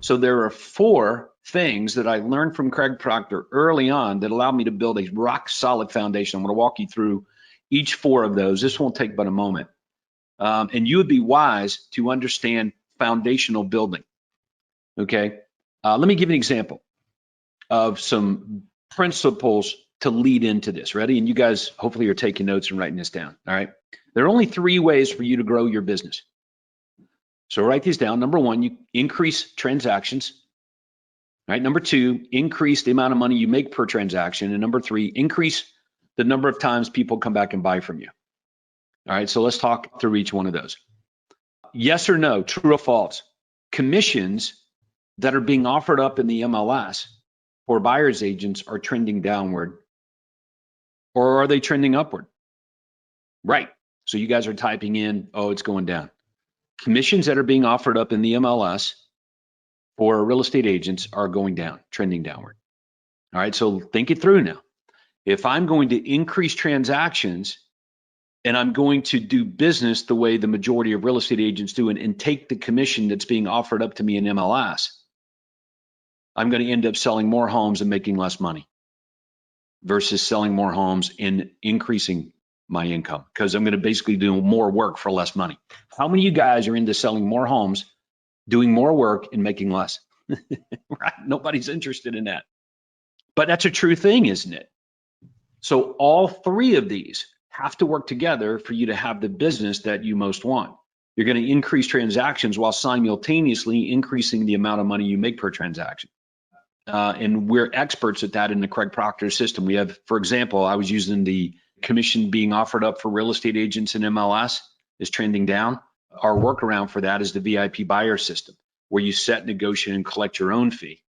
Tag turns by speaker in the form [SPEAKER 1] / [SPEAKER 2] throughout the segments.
[SPEAKER 1] So there are 4 things that I learned from Craig Proctor early on that allowed me to build a rock solid foundation. I'm going to walk you through each 4 of those. This won't take but a moment. And you would be wise to understand foundational building. Okay. Let me give you an example of some principles to lead into this. Ready? And you guys hopefully are taking notes and writing this down. All right. There are only 3 ways for you to grow your business. So write these down. Number 1, you increase transactions. Right. Number 2, increase the amount of money you make per transaction. And number 3, increase the number of times people come back and buy from you. All right. So let's talk through each one of those. Yes or no, true or false? Commissions that are being offered up in the MLS for buyer's agents are trending downward, or are they trending upward? Right. So you guys are typing in, oh, it's going down. Commissions that are being offered up in the MLS for real estate agents are going down, trending downward. All right. So think it through now. If I'm going to increase transactions and I'm going to do business the way the majority of real estate agents do and take the commission that's being offered up to me in MLS, I'm going to end up selling more homes and making less money versus selling more homes and increasing my income, because I'm going to basically do more work for less money. How many of you guys are into selling more homes, doing more work and making less? Right? Nobody's interested in that. But that's a true thing, isn't it? So all 3 of these have to work together for you to have the business that you most want. You're going to increase transactions while simultaneously increasing the amount of money you make per transaction. And we're experts at that in the Craig Proctor system. We have, for example, I was using the commission being offered up for real estate agents in MLS is trending down. Our workaround for that is the VIP buyer system, where you set, negotiate, and collect your own fee.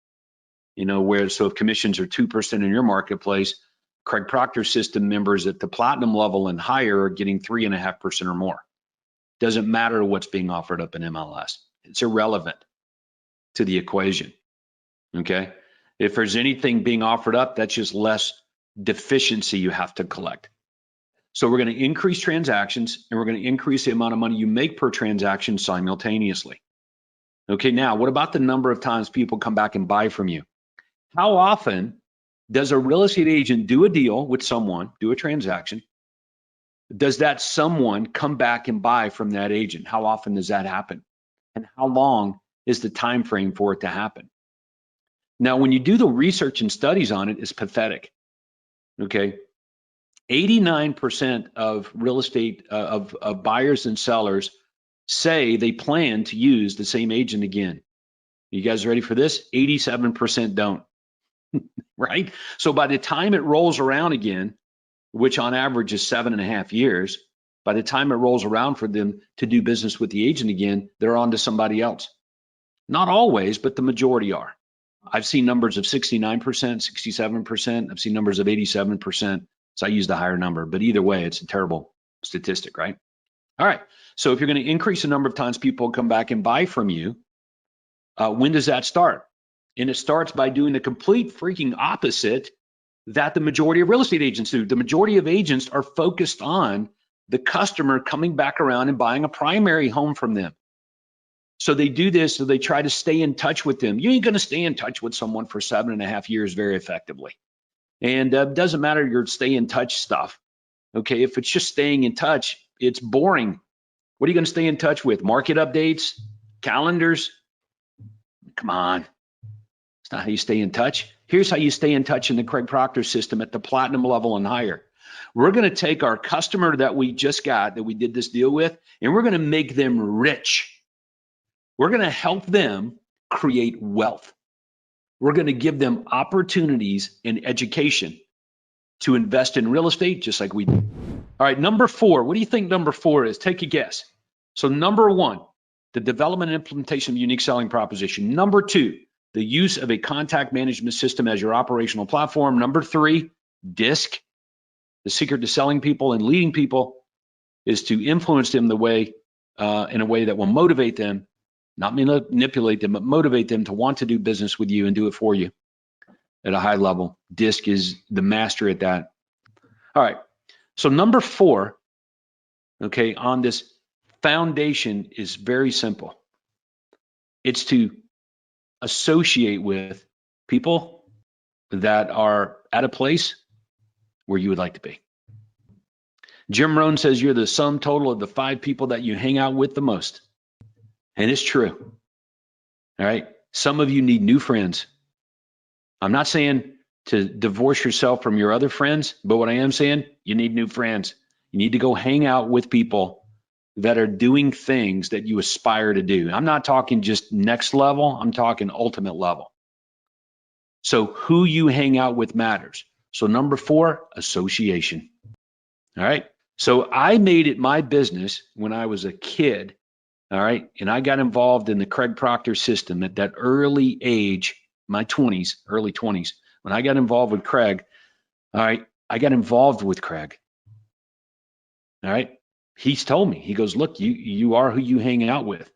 [SPEAKER 1] So if commissions are 2% in your marketplace, Craig Proctor system members at the platinum level and higher are getting 3.5% or more. Doesn't matter what's being offered up in MLS. It's irrelevant to the equation. Okay. If there's anything being offered up, that's just less deficiency you have to collect. So we're going to increase transactions and we're going to increase the amount of money you make per transaction simultaneously. Okay. Now, what about the number of times people come back and buy from you? How often does a real estate agent do a deal with someone, do a transaction? Does that someone come back and buy from that agent? How often does that happen? And how long is the time frame for it to happen? Now, when you do the research and studies on it, it's pathetic. Okay, 89% of real estate of buyers and sellers say they plan to use the same agent again. You guys ready for this? 87% don't. Right? So by the time it rolls around again, which on average is 7.5 years, by the time it rolls around for them to do business with the agent again, they're on to somebody else. Not always, but the majority are. I've seen numbers of 69%, 67%. I've seen numbers of 87%. So I use the higher number, but either way, it's a terrible statistic, right? All right. So if you're going to increase the number of times people come back and buy from you, when does that start? And it starts by doing the complete freaking opposite that the majority of real estate agents do. The majority of agents are focused on the customer coming back around and buying a primary home from them. So they do this, so they try to stay in touch with them. You ain't going to stay in touch with someone for 7.5 years very effectively. And it doesn't matter your stay in touch stuff. Okay, if it's just staying in touch, it's boring. What are you going to stay in touch with? Market updates, calendars? Come on. It's not how you stay in touch. Here's how you stay in touch in the Craig Proctor system at the platinum level and higher. We're going to take our customer that we just got, that we did this deal with, and we're going to make them rich. We're going to help them create wealth. We're going to give them opportunities in education to invest in real estate, just like we do. All right, number 4. What do you think number 4 is? Take a guess. So number 1, the development and implementation of unique selling proposition. Number 2, the use of a contact management system as your operational platform. Number 3, DISC. The secret to selling people and leading people is to influence them the way, in a way that will motivate them, not manipulate them, but motivate them to want to do business with you and do it for you at a high level. DISC is the master at that. All right. So number 4, okay, on this foundation is very simple. It's to associate with people that are at a place where you would like to be. Jim Rohn says you're the sum total of the 5 people that you hang out with the most. And it's true. All right. Some of you need new friends. I'm not saying to divorce yourself from your other friends, but what I am saying, you need new friends. You need to go hang out with people that are doing things that you aspire to do. I'm not talking just next level, I'm talking ultimate level. So who you hang out with matters. So number 4, association. All right. So I made it my business when I was a kid. All right. And I got involved in the Craig Proctor system at that early age, my 20s, early 20s. When I got involved with Craig, all right, I got involved with Craig. All right. He's told me, he goes, look, you are who you hang out with.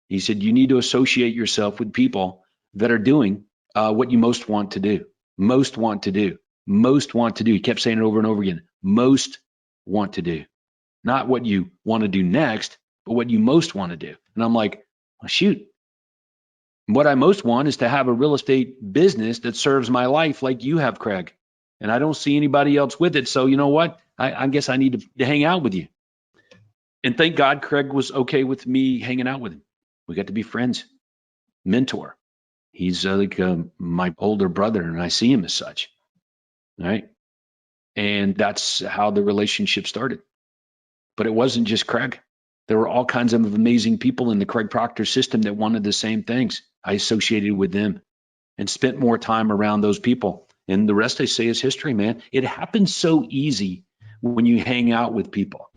[SPEAKER 1] He said, you need to associate yourself with people that are doing what you most want to do. Most want to do. Most want to do. He kept saying it over and over again. Most want to do. Not what you want to do next, but what you most want to do. And I'm like, well, shoot. What I most want is to have a real estate business that serves my life like you have, Craig. And I don't see anybody else with it. So you know what? I guess I need to hang out with you. And thank God Craig was okay with me hanging out with him. We got to be friends, mentor. He's like my older brother, and I see him as such. All right. And that's how the relationship started. But it wasn't just Craig. There were all kinds of amazing people in the Craig Proctor system that wanted the same things. I associated with them and spent more time around those people. And the rest I say is history, man. It happens so easy when you hang out with people.